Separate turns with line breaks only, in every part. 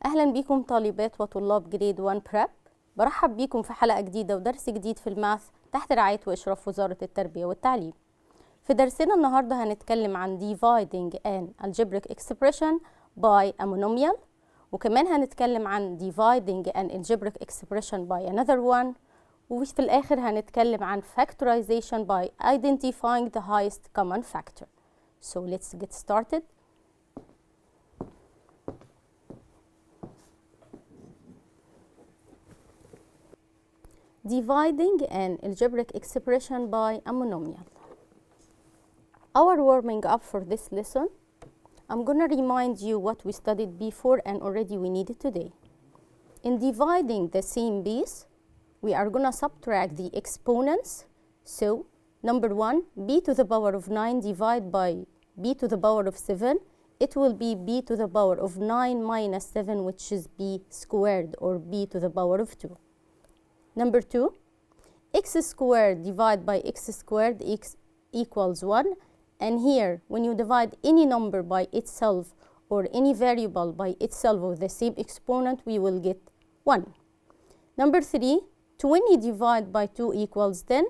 أهلا بكم طالبات وطلاب جريد 1 بريب. برحب بكم في حلقة جديدة ودرس جديد في الماث تحت رعاية وإشراف وزارة التربية والتعليم. في درسنا النهاردة هنتكلم عن dividing an algebraic expression by a monomial، وكمان هنتكلم عن dividing an algebraic expression by another one، وفي الآخر هنتكلم عن factorization by identifying the highest common factor. So let's get started. Dividing an algebraic expression by a monomial. Our warming up for this lesson, I'm gonna remind you what we studied before and already we need it today. In dividing the same base, we are gonna subtract the exponents. So, number 1, b to the power of 9 divided by b to the power of 7. It will be b to the power of 9 minus 7, which is b squared, or b to the power of 2. Number 2, x squared divided by x squared equals 1. And here, when you divide any number by itself or any variable by itself with the same exponent, we will get 1. Number 3, 20 divided by 2 equals 10.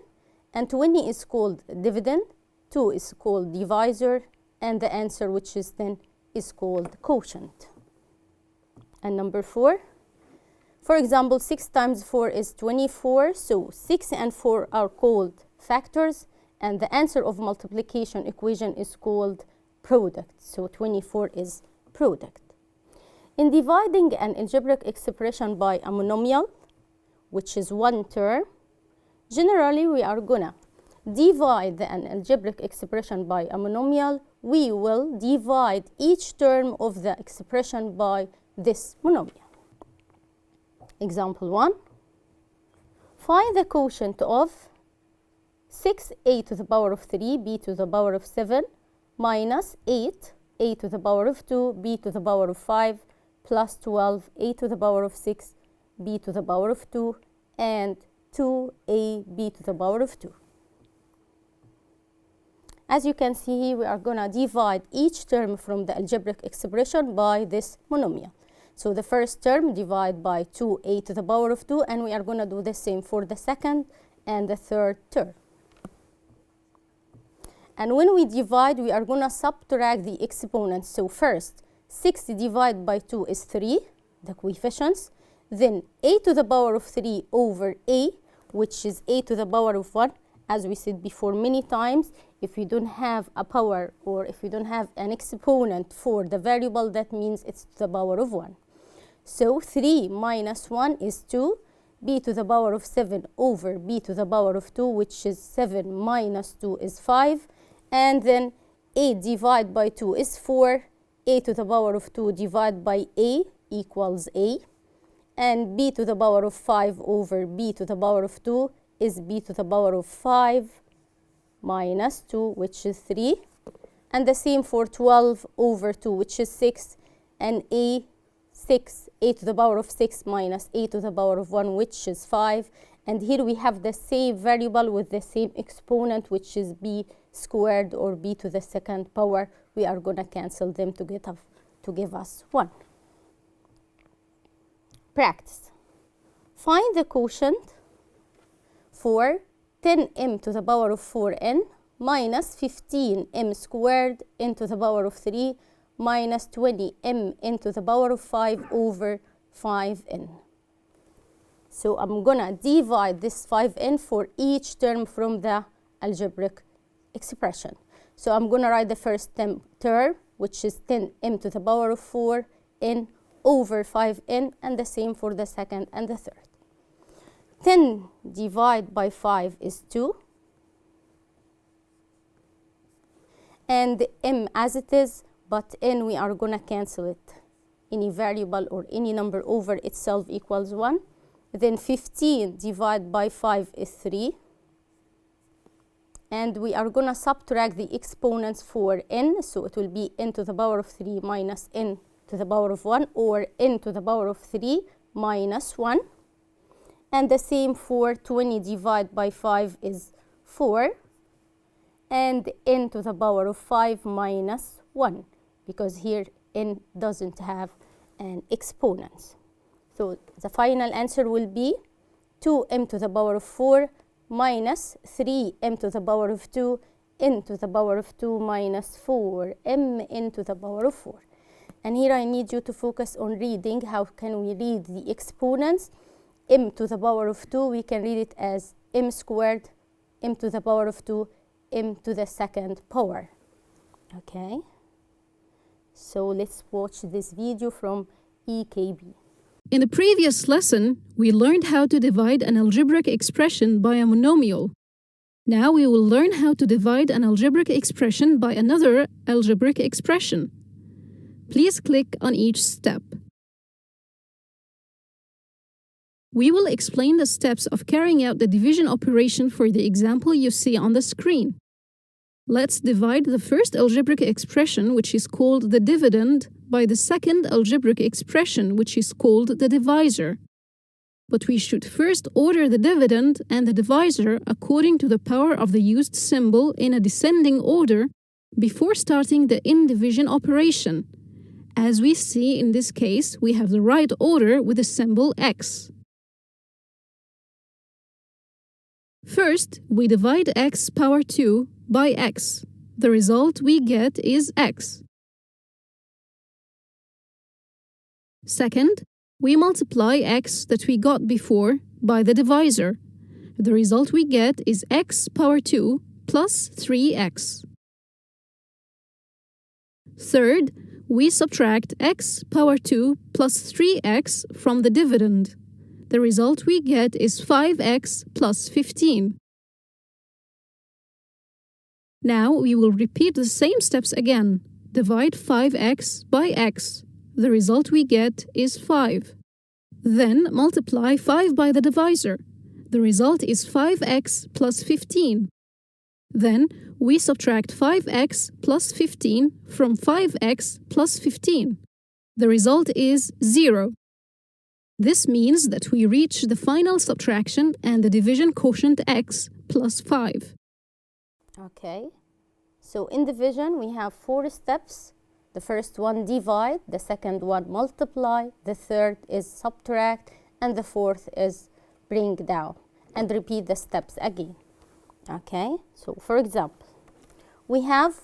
And 20 is called dividend, 2 is called divisor, and the answer, which is 10, is called quotient. And number 4, for example, 6 times 4 is 24, so 6 and 4 are called factors, and the answer of multiplication equation is called product, so 24 is product. In dividing an algebraic expression by a monomial, which is one term, generally we are gonna divide an algebraic expression by a monomial. We will divide each term of the expression by this monomial. Example 1, find the quotient of 6a to the power of 3 b to the power of 7 minus 8 a to the power of 2 b to the power of 5 plus 12 a to the power of 6 b to the power of 2 and 2a b to the power of 2. As you can see here, we are going to divide each term from the algebraic expression by this monomial. So the first term divide by 2a to the power of 2, and we are going to do the same for the second and the third term. And when we divide, we are going to subtract the exponents. So first, 6 divided by 2 is 3, the coefficients. Then a to the power of 3 over a, which is a to the power of 1. As we said before many times, if you don't have a power or if you don't have an exponent for the variable, that means it's to the power of 1. So 3 minus 1 is 2, b to the power of 7 over b to the power of 2, which is 7 minus 2 is 5. And then a divided by 2 is 4, a to the power of 2 divided by a equals a. And b to the power of 5 over b to the power of 2 is b to the power of 5 minus 2, which is 3. And the same for 12 over 2, which is 6. And a to the power of 6 minus a to the power of 1, which is 5. And here we have the same variable with the same exponent, which is b squared, or b to the second power. We are going to cancel them to give us 1. Practice. Find the quotient for 10m to the power of 4n minus 15m squared into the power of 3 minus 20m into the power of 5 over 5n. So I'm gonna divide this 5n for each term from the algebraic expression. So I'm gonna write the first term, which is 10m to the power of 4n over 5n, and the same for the second and the third. 10 divided by 5 is 2. And m as it is, but n we are going to cancel it. Any variable or any number over itself equals 1. Then 15 divided by 5 is 3. And we are going to subtract the exponents for n. So it will be n to the power of 3 minus n to the power of 1, or n to the power of 3 minus 1. And the same for 20 divided by 5 is 4. And n to the power of 5 minus 1, because here n doesn't have and exponents. So the final answer will be 2m to the power of 4 minus 3m to the power of 2 n to the power of 2 minus 4m n to the power of 4. And here I need you to focus on reading. How can we read the exponents? M to the power of 2, we can read it as m squared, m to the power of 2, m to the second power. Okay? So let's watch this video from EKB.
In the previous lesson, we learned how to divide an algebraic expression by a monomial. Now we will learn how to divide an algebraic expression by another algebraic expression. Please click on each step. We will explain the steps of carrying out the division operation for the example you see on the screen. Let's divide the first algebraic expression, which is called the dividend, by the second algebraic expression, which is called the divisor. But we should first order the dividend and the divisor according to the power of the used symbol in a descending order before starting the in-division operation. As we see in this case, we have the right order with the symbol x. First, we divide x power 2 by x. The result we get is x. Second, we multiply x that we got before by the divisor. The result we get is x power 2 plus 3x. Third, we subtract x power 2 plus 3x from the dividend. The result we get is 5x plus 15. Now we will repeat the same steps again. Divide 5x by x. The result we get is 5. Then multiply 5 by the divisor. The result is 5x plus 15. Then we subtract 5x plus 15 from 5x plus 15. The result is 0. This means that we reach the final subtraction and the division quotient x plus 5.
Okay, so in division we have 4 steps. The first one divide, the second one multiply, the third is subtract, and the fourth is bring down. And repeat the steps again. Okay, so for example, we have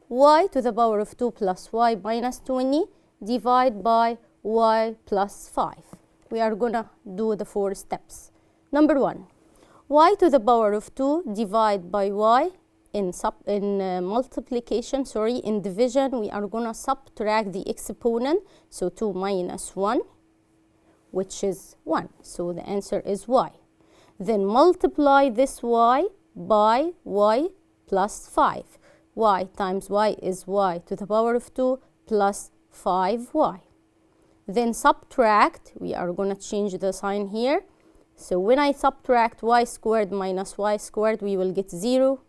y to the power of 2 plus y minus 20 divide by y plus 5. We are gonna do the 4 steps. Number 1, y to the power of 2 divide by y. In multiplication, in division, we are gonna subtract the exponent, so 2 minus 1, which is 1, so the answer is y. Then multiply this y by y plus 5. Y times y is y to the power of 2 plus 5y. Then subtract, we are gonna change the sign here. So when I subtract y squared minus y squared, we will get 0.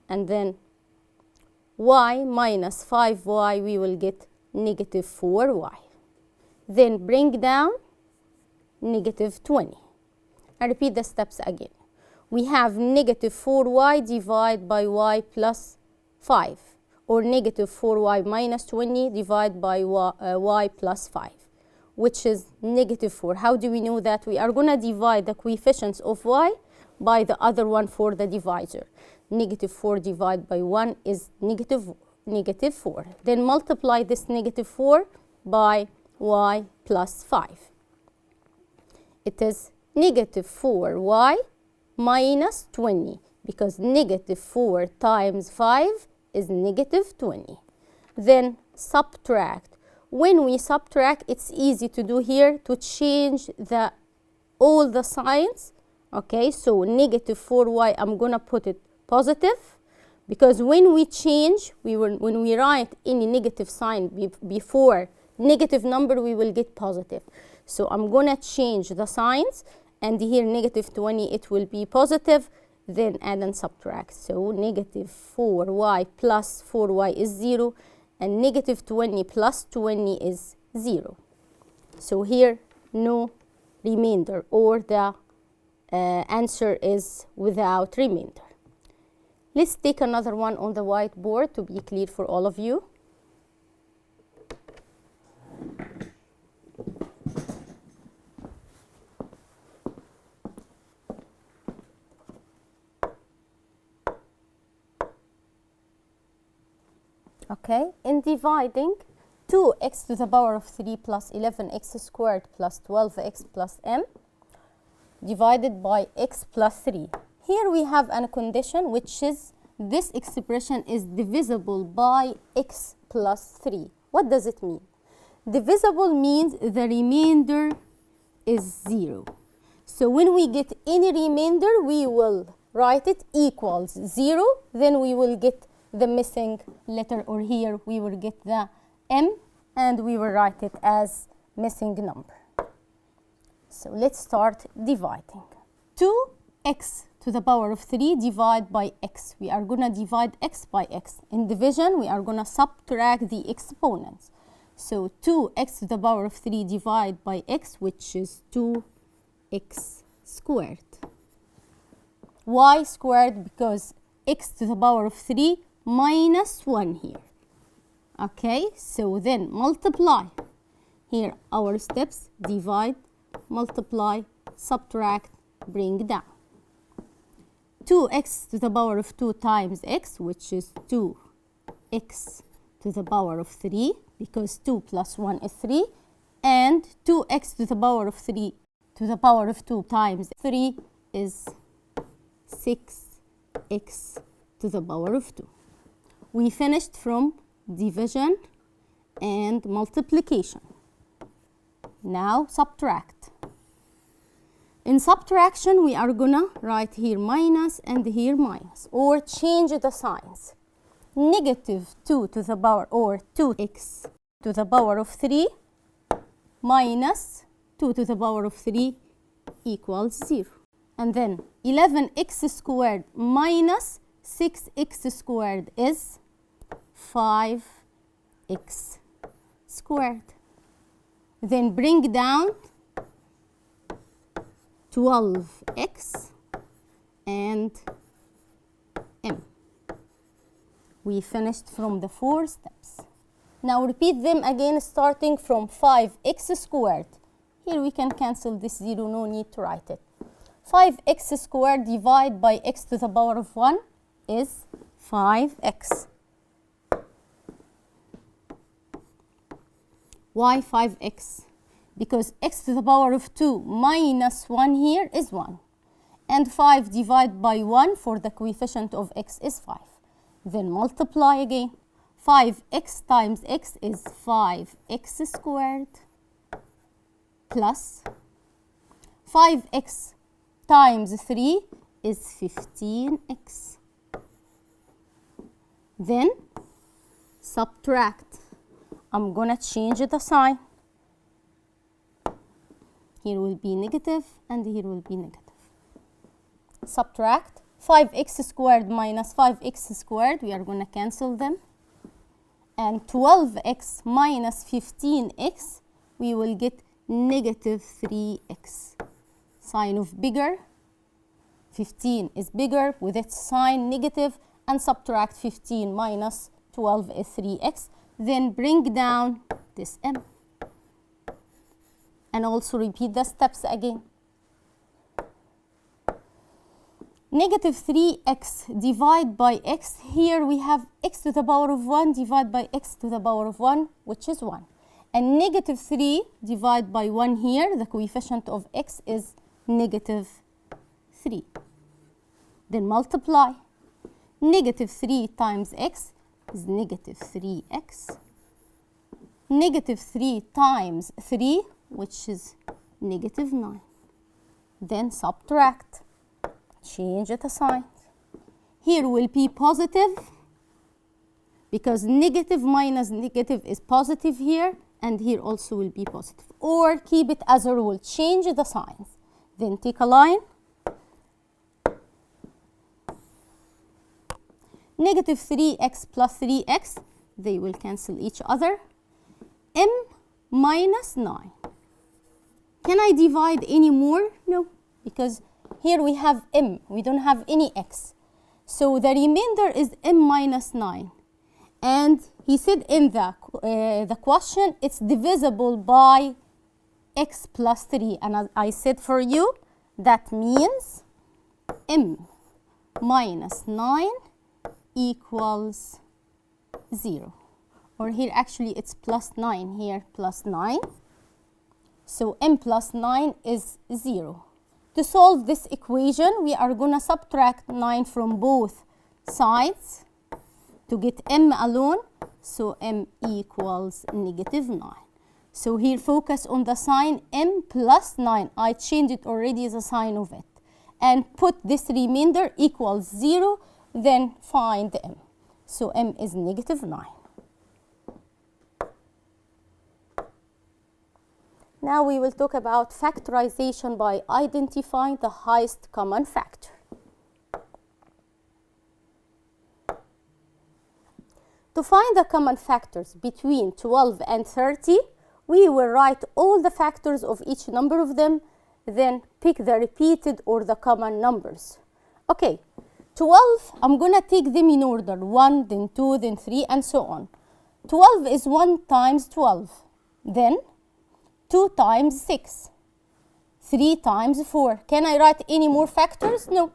And then y minus 5y, we will get negative 4y. Then bring down negative 20. I repeat the steps again. We have negative 4y divided by y plus 5, or negative 4y minus 20 divided by y plus 5, which is negative 4. How do we know that? We are going to divide the coefficients of y by the other one for the divisor. Negative 4 divided by 1 is negative 4. Then multiply this negative 4 by y plus 5. It is negative 4y minus 20, because negative 4 times 5 is negative 20. Then subtract. When we subtract, it's easy to do here to change all the signs. Okay, so negative 4y, I'm gonna put it positive, because when we change, when we write any negative sign before negative number, we will get positive. So I'm gonna change the signs, and here negative 20, it will be positive, then add and subtract. So negative 4y plus 4y is 0, and negative 20 plus 20 is 0. So here no remainder, or the answer is without remainder. Let's take another one on the whiteboard to be clear for all of you. Okay, in dividing 2x to the power of 3 plus 11x squared plus 12x plus m divided by x plus 3. Here we have a condition which is this expression is divisible by x plus 3. What does it mean? Divisible means the remainder is 0. So when we get any remainder, we will write it equals 0. Then we will get the missing letter, or here we will get the m, and we will write it as missing number. So let's start dividing. 2x to the power of 3 divide by x. We are going to divide x by x. In division, we are going to subtract the exponents. So 2x to the power of 3 divide by x, which is 2x squared. Y squared because x to the power of 3 minus 1 here. Okay, so then multiply. Here our steps: divide, multiply, subtract, bring down. 2x to the power of 2 times x, which is 2x to the power of 3, because 2 plus 1 is 3, and 2x to the power of 3 to the power of 2 times 3 is 6x to the power of 2. We finished from division and multiplication. Now subtract. In subtraction, we are gonna write here minus and here minus, or change the signs. Negative 2 to the power, or 2x to the power of 3 minus 2 to the power of 3 equals 0. And then 11x squared minus 6x squared is 5x squared. Then bring down 12x and m. We finished from the 4 steps. Now repeat them again, starting from 5x squared. Here we can cancel this 0, no need to write it. 5x squared divided by x to the power of 1 is 5x. Why 5x? Because x to the power of 2 minus 1 here is 1. And 5 divided by 1 for the coefficient of x is 5. Then multiply again. 5x times x is 5x squared plus 5x times 3 is 15x. Then subtract. I'm gonna change the sign. Here will be negative and here will be negative. Subtract 5x squared minus 5x squared. We are gonna cancel them. And 12x minus 15x, we will get negative 3x. Sign of bigger. 15 is bigger with its sign negative, and subtract 15 minus 12 is 3x. Then bring down this m. And also repeat the steps again. Negative 3x divided by x. Here we have x to the power of 1 divided by x to the power of 1, which is 1. And negative 3 divided by 1 here, the coefficient of x is negative 3. Then multiply. Negative 3 times x is negative 3x. Negative 3 times 3, which is negative 9. Then subtract. Change the sign. Here will be positive because negative minus negative is positive here, and here also will be positive. Or keep it as a rule, change the signs. Then take a line. Negative 3x plus 3x, they will cancel each other. M minus 9. Can I divide any more? No, because here we have m, we don't have any x. So the remainder is m minus 9. And he said in the question, it's divisible by x plus 3. And as I said for you, that means m minus 9 equals 0. Or here actually it's plus 9, here plus 9. So m plus 9 is 0. To solve this equation, we are going to subtract 9 from both sides to get m alone. So m equals negative 9. So here focus on the sign m plus 9. I changed it already, the sign of it. And put this remainder equals 0, then find m. So m is negative 9. Now we will talk about factorization by identifying the highest common factor. To find the common factors between 12 and 30, we will write all the factors of each number of them, then pick the repeated or the common numbers. Okay, 12, I'm going to take them in order, 1, then 2, then 3, and so on. 12 is 1 times 12, then 2 times 6, 3 times 4. Can I write any more factors? No.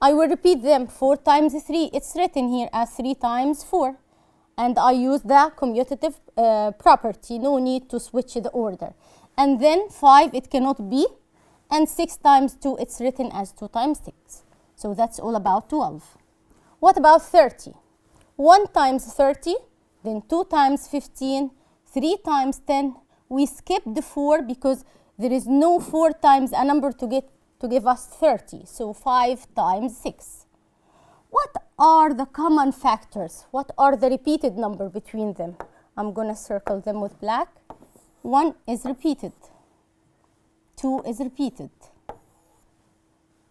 I will repeat them. 4 times 3, it's written here as 3 times 4. And I use the commutative property. No need to switch the order. And then 5, it cannot be. And 6 times 2, it's written as 2 times 6. So that's all about 12. What about 30? 1 times 30, then 2 times 15, 3 times 10. We skipped the 4 because there is no 4 times a number to give us 30. So 5 times 6. What are the common factors? What are the repeated number between them? I'm going to circle them with black. 1 is repeated. 2 is repeated.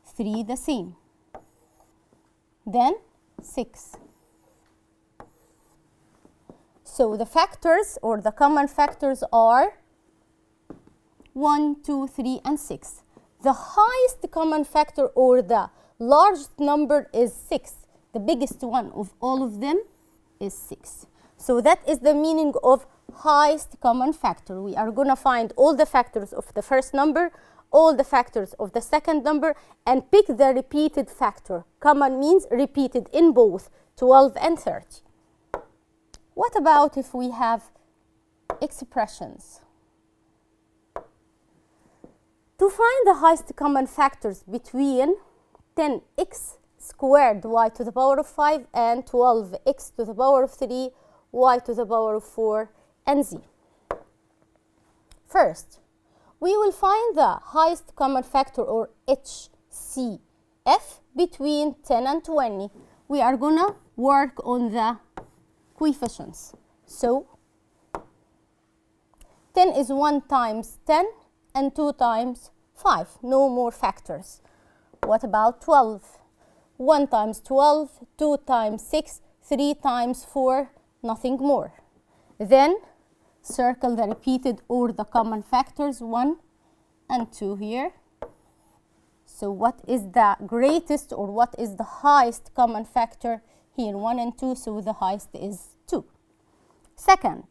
3 the same. Then 6. So the factors or the common factors are 1, 2, 3, and 6. The highest common factor or the largest number is 6. The biggest one of all of them is 6. So that is the meaning of highest common factor. We are going to find all the factors of the first number, all the factors of the second number, and pick the repeated factor. Common means repeated in both 12 and 30. What about if we have expressions? To find the highest common factors between 10x squared y to the power of 5 and 12x to the power of 3 y to the power of 4 and z. First, we will find the highest common factor or HCF between 10 and 20. We are going to work on the coefficients. So 10 is 1 times 10 and 2 times 5. No more factors. What about 12? 1 times 12, 2 times 6, 3 times 4, nothing more. Then circle the repeated or the common factors 1 and 2 here. So what is the greatest or what is the highest common factor? Here 1 and 2, so the highest is 2. Second,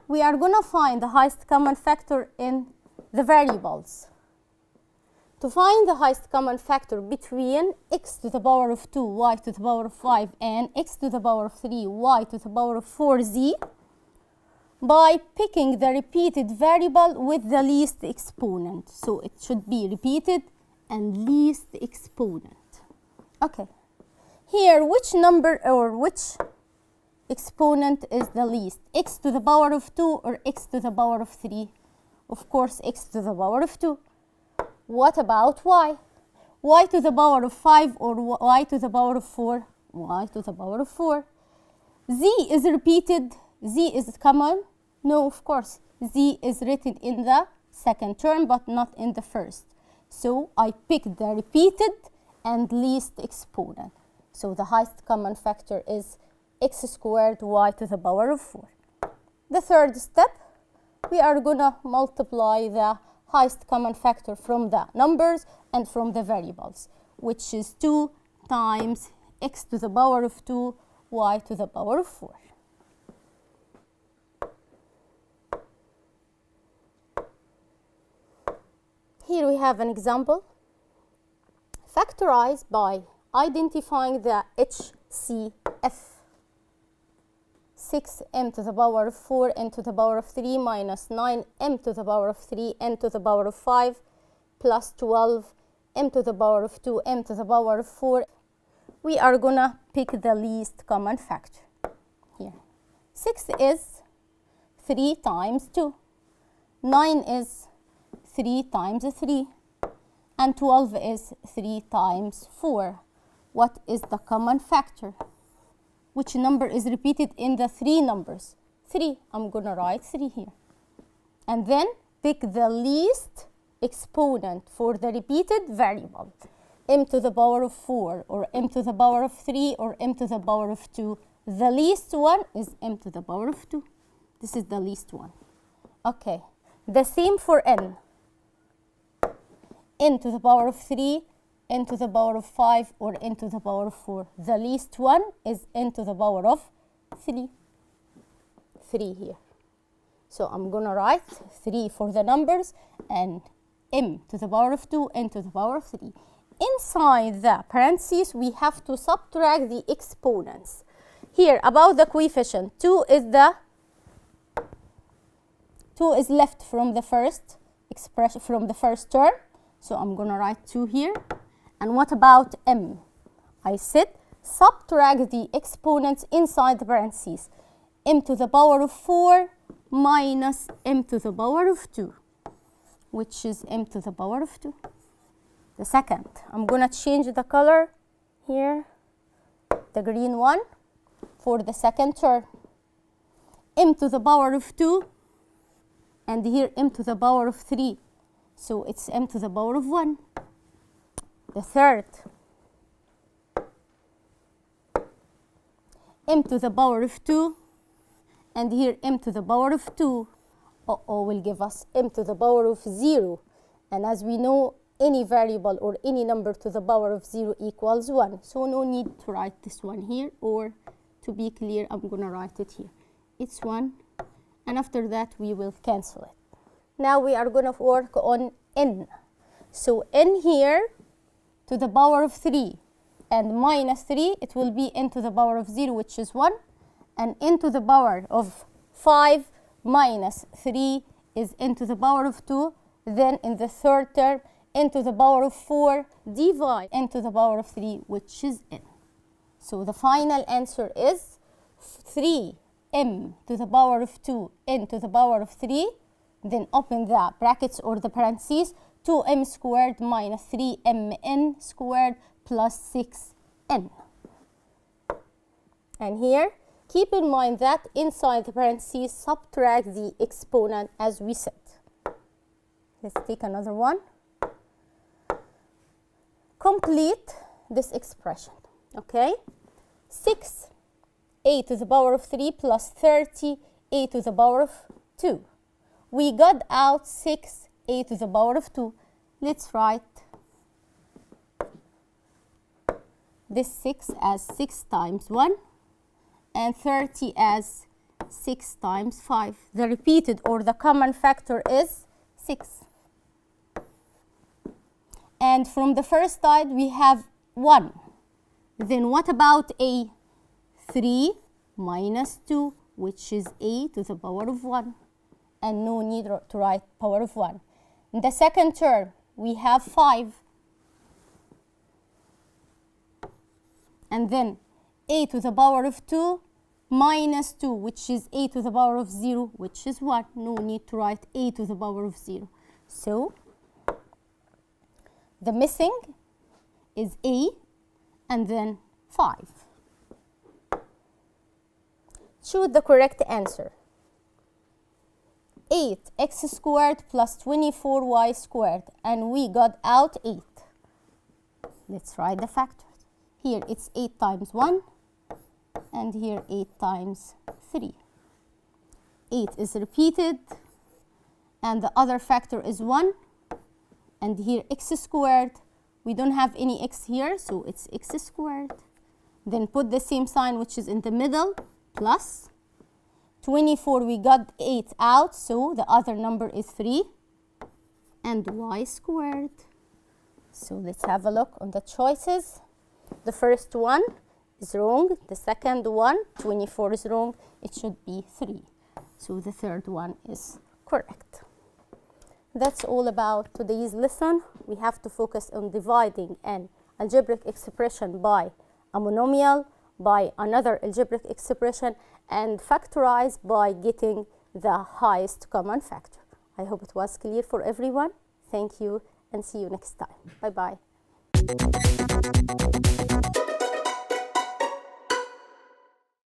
we are going to find the highest common factor in the variables. To find the highest common factor between x to the power of 2, y to the power of 5, and x to the power of 3, y to the power of 4z, by picking the repeated variable with the least exponent. So it should be repeated and least exponent. Okay. Here, which number or which exponent is the least? X to the power of 2 or x to the power of 3? Of course, x to the power of 2. What about y? Y to the power of 5 or y to the power of 4? Y to the power of 4. Z is repeated. Z is common. No, of course. Z is written in the second term but not in the first. So I picked the repeated and least exponent. So the highest common factor is x squared y to the power of 4. The third step, we are going to multiply the highest common factor from the numbers and from the variables, which is 2 times x to the power of 2, y to the power of 4. Here we have an example. Factorize by identifying the HCF. 6m to the power of 4n to the power of 3 minus 9m to the power of 3n to the power of 5 plus 12m to the power of 2m to the power of 4. We are gonna pick the least common factor here. 6 is 3 times 2. 9 is 3 times 3. And 12 is 3 times 4. What is the common factor? Which number is repeated in the 3 numbers? 3. I'm gonna write 3 here. And then pick the least exponent for the repeated variable. M to the power of 4 or m to the power of 3 or m to the power of 2. The least one is m to the power of 2. This is the least one. Okay. The same for n. N to the power of 3, n to the power of 5 or n to the power of 4. The least one is n to the power of 3. 3 here. So I'm going to write 3 for the numbers and m to the power of 2, n to the power of 3. Inside the parentheses, we have to subtract the exponents. Here, about the coefficient, 2 is left from the first expression, from the first term. So I'm going to write 2 here. And what about m? I said subtract the exponents inside the parentheses. M to the power of 4 minus m to the power of 2, which is m to the power of 2. The second, I'm going to change the color here, the green one, for the second term. M to the power of 2, and here m to the power of 3. So it's m to the power of 1. The third, m to the power of 2, and here m to the power of 2 will give us m to the power of 0. And as we know, any variable or any number to the power of 0 equals 1. So no need to write this one here, or to be clear, I'm going to write it here. It's 1, and after that we will cancel it. Now we are going to work on n. So n here to the power of 3 and minus 3, it will be n to the power of 0, which is 1. And n to the power of 5 minus 3 is n to the power of 2. Then in the third term, n to the power of 4 divide n to the power of 3, which is n. So the final answer is 3m to the power of 2, n to the power of 3. Then open the brackets or the parentheses, 2m squared minus 3mn squared plus 6n. And here, keep in mind that inside the parentheses, subtract the exponent as we said. Let's take another one. Complete this expression, okay? 6a to the power of 3 plus 30a to the power of 2. We got out 6a to the power of 2. Let's write this 6 as 6 times 1 and 30 as 6 times 5. The repeated or the common factor is 6. And from the first side we have 1. Then what about a? 3 minus 2, which is a to the power of 1. And no need to write power of 1. In the second term, we have 5. And then a to the power of 2 minus 2, which is a to the power of 0, which is 1. No need to write a to the power of 0. So the missing is a and then 5. Choose the correct answer. 8x squared plus 24y squared, and we got out 8. Let's write the factors. Here it's 8 times 1, and here 8 times 3. 8 is repeated, and the other factor is 1, and here x squared. We don't have any x here, so it's x squared. Then put the same sign which is in the middle, plus 24, we got 8 out, so the other number is 3, and y squared. So let's have a look on the choices. The first one is wrong. The second one, 24, is wrong. It should be 3. So the third one is correct. That's all about today's lesson. We have to focus on dividing an algebraic expression by a monomial, by another algebraic expression, and factorize by getting the highest common factor. I hope it was clear for everyone. Thank you and see you next time. Bye-bye.